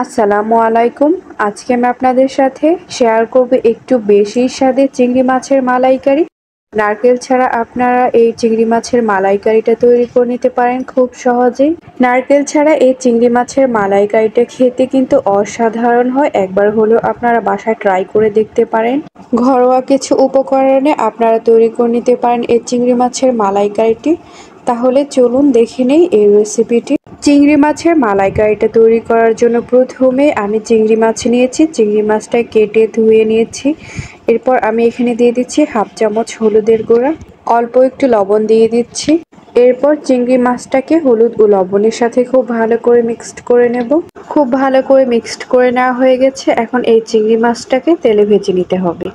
আসসালামু আলাইকুম। আজকে আমি আপনাদের সাথে শেয়ার করব একটু বেশি স্বাদের চিংড়ি মাছের মালাইকারি। নারকেল ছাড়া আপনারা এই চিংড়ি মাছের মালাইকারিটা তৈরি করে নিতে পারেন খুব সহজেই। নারকেল ছাড়া এই চিংড়ি মাছের মালাইকারিটা খেতে কিন্তু অসাধারণ হয়। একবার হলেও আপনারা বাসায় ট্রাই করে দেখতে পারেন। ঘরোয়া কিছু উপকরণে আপনারা তৈরি করে নিতে পারেন এই চিংড়ি মাছের মালাইকারিটি। তাহলে চলুন দেখে নেই এই রেসিপিটি। চিংড়ি মাছের মালাইকারিটা তৈরি করার জন্য প্রথমে আমি চিংড়ি মাছ নিয়েছি। চিংড়ি মাছটা কেটে ধুয়ে নিয়েছি। এরপর আমি এখানে দিয়ে দিচ্ছি হাফ চামচ হলুদের গুঁড়া, অল্প একটু লবণ দিয়ে দিচ্ছি। এরপর চিংড়ি মাছটাকে হলুদ ও লবণের সাথে খুব ভালো করে মিক্সড করে নেব। খুব ভালো করে মিক্সড করে নেওয়া হয়ে গেছে। এখন এই চিংড়ি মাছটাকে তেলে ভেজে নিতে হবে।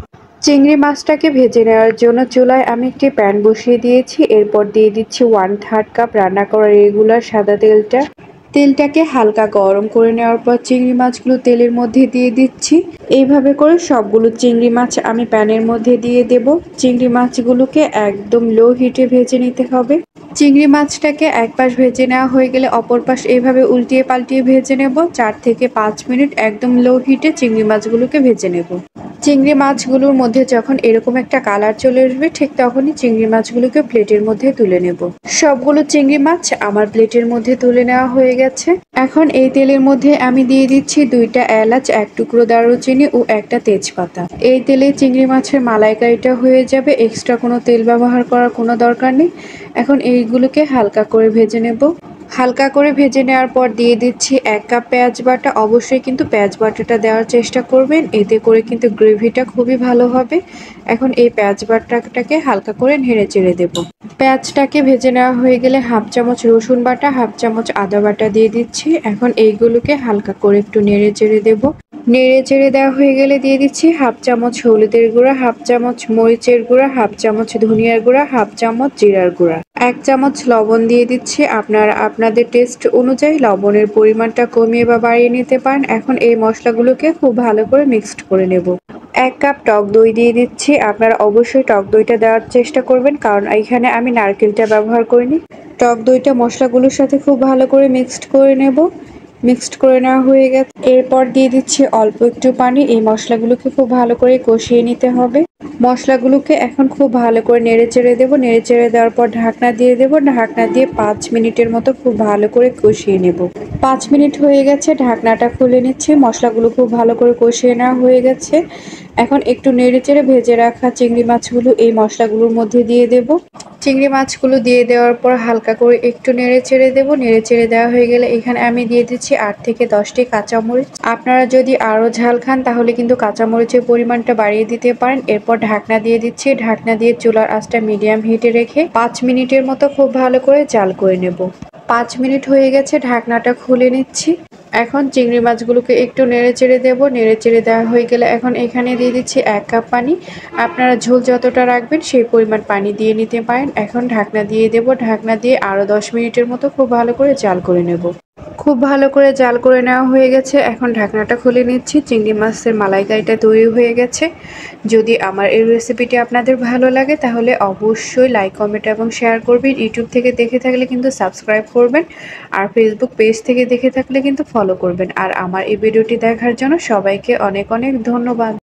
চিংড়ি মাছটাকে ভেজে নেওয়ার জন্য চুলায় আমি একটি প্যান বসিয়ে দিয়েছি। এরপর দিয়ে দিচ্ছি 1/3 কাপ রান্না করা রেগুলার সাদা তেলটা। তেলটাকে হালকা গরম করে নেওয়ার পর চিংড়ি মাছগুলো তেলের মধ্যে দিয়ে দিচ্ছি। এইভাবে করে সবগুলো চিংড়ি মাছ আমি প্যানের মধ্যে দিয়ে দেব। চিংড়ি মাছগুলোকে একদম লো হিটে ভেজে নিতে হবে। চিংড়ি মাছটাকে এক পাশ ভেজে নেওয়া হয়ে গেলে অপর পাশ এইভাবে উল্টিয়ে পাল্টিয়ে ভেজে নেব। 4 থেকে 5 মিনিট একদম লো হিটে চিংড়ি মাছগুলোকে ভেজে নেব। চিংড়ি মাছগুলোর মধ্যে যখন এরকম একটা কালার চলে আসবে ঠিক তখনই চিংড়ি মাছগুলোকে প্লেটের মধ্যে তুলে নেব। সবগুলো চিংড়ি মাছ আমার প্লেটের মধ্যে তুলে নেওয়া হয়ে গেছে। এখন এই তেলের মধ্যে আমি দিয়ে দিচ্ছি 2টা এলাচ, 1 টুকরো দারুচিনি ও একটা তেজপাতা। এই তেলে চিংড়ি মাছের মালাইকারিটা হয়ে যাবে। এক্সট্রা কোনো তেল ব্যবহার করার কোনো দরকার নেই। এখন এইগুলোকে হালকা করে ভেজে নেব। হালকা করে ভেজে নেওয়ার পর দিয়ে দিচ্ছি 1 কাপ পেঁয়াজ বাটা। অবশ্যই কিন্তু পেঁয়াজ বাটাটা দেওয়ার চেষ্টা করবেন, এতে করে কিন্তু গ্রেভিটা খুবই ভালো হবে। এখন এই পেঁয়াজ বাটাটাকে হালকা করে নেড়ে চেড়ে দেব। পেঁয়াজটাকে ভেজে নেওয়া হয়ে গেলে হাফ চামচ রসুন বাটা, হাফ চামচ আদা বাটা দিয়ে দিচ্ছি। এখন এইগুলোকে হালকা করে একটু নেড়ে চেড়ে দেব। নেড়ে চেড়ে দেওয়া হয়ে গেলে দিয়ে দিচ্ছি হাফ চামচ হলুদের গুঁড়া, হাফ চামচ মরিচের গুঁড়া, হাফ চামচ ধনিয়ার গুঁড়া, হাফ চামচ জিরার গুঁড়া, 1 চামচ লবণ দিয়ে দিচ্ছি। আপনারা আপনাদের টেস্ট অনুযায়ী লবণের পরিমাণটা কমিয়ে বা বাড়িয়ে নিতে পারেন। এখন এই মশলাগুলোকে খুব ভালো করে মিক্সড করে নেব। 1 কাপ টক দই দিয়ে দিচ্ছি। আপনারা অবশ্যই টক দইটা দেওয়ার চেষ্টা করবেন, কারণ এখানে আমি নারকেলটা ব্যবহার করিনি। টক দইটা মশলাগুলোর সাথে খুব ভালো করে মিক্সড করে নেব। মিক্সড করে নেওয়া হয়ে গেছে। এরপর দিয়ে দিচ্ছি অল্প একটু পানি। এই মশলাগুলোকে খুব ভালো করে কষিয়ে নিতে হবে। মশলাগুলোকে এখন খুব ভালো করে নেড়ে চেড়ে দেবো। নেড়ে চেড়ে দেওয়ার পর ঢাকনা দিয়ে দেবো। ঢাকনা দিয়ে 5 মিনিটের মতো খুব ভালো করে কষিয়ে নেব। 5 মিনিট হয়ে গেছে, ঢাকনাটা খুলে নিচ্ছি। মশলাগুলো খুব ভালো করে কষিয়ে নেওয়া হয়ে গেছে। এখন একটু নেড়ে চেড়ে ভেজে রাখা চিংড়ি মাছগুলো এই মশলাগুলোর মধ্যে দিয়ে দেব। চিংড়ি মাছগুলো দিয়ে দেওয়ার পর হালকা করে একটু নেড়ে চেড়ে দেবো। নেড়ে চেড়ে দেওয়া হয়ে গেলে এখানে আমি দিয়ে দিচ্ছি 8 থেকে 10টি কাঁচামরিচ। আপনারা যদি আরও ঝাল খান তাহলে কিন্তু কাঁচামরিচের পরিমাণটা বাড়িয়ে দিতে পারেন। এরপর ঢাকনা দিয়ে দিচ্ছি। ঢাকনা দিয়ে চুলার আঁচটা মিডিয়াম হিটে রেখে 5 মিনিটের মতো খুব ভালো করে জাল করে নেব। 5 মিনিট হয়ে গেছে, ঢাকনাটা খুলে নিচ্ছি। এখন চিংড়ি মাছগুলোকে একটু নেড়ে চেড়ে দেবো। নেড়ে চেড়ে দেওয়া হয়ে গেলে এখন এখানে দিয়ে দিচ্ছি 1 কাপ পানি। আপনারা ঝোল যতটা রাখবেন সেই পরিমাণ পানি দিয়ে নিতে পারেন। এখন ঢাকনা দিয়ে দেব। ঢাকনা দিয়ে আরও 10 মিনিটের মতো খুব ভালো করে জাল করে নেব। খুব ভালো করে জাল করে নেওয়া হয়ে গেছে। এখন ঢাকনাটা খুলে নিচ্ছি। চিংড়ি মাছের মালাইকারিটা তৈরি হয়ে গেছে। যদি আমার এই রেসিপিটি আপনাদের ভালো লাগে তাহলে অবশ্যই লাইক, কমেন্ট এবং শেয়ার করবেন। ইউটিউব থেকে দেখে থাকলে কিন্তু সাবস্ক্রাইব করবেন, আর ফেসবুক পেজ থেকে দেখে থাকলে কিন্তু ফলো করবেন। আর আমার এই ভিডিওটি দেখার জন্য সবাইকে অনেক অনেক ধন্যবাদ।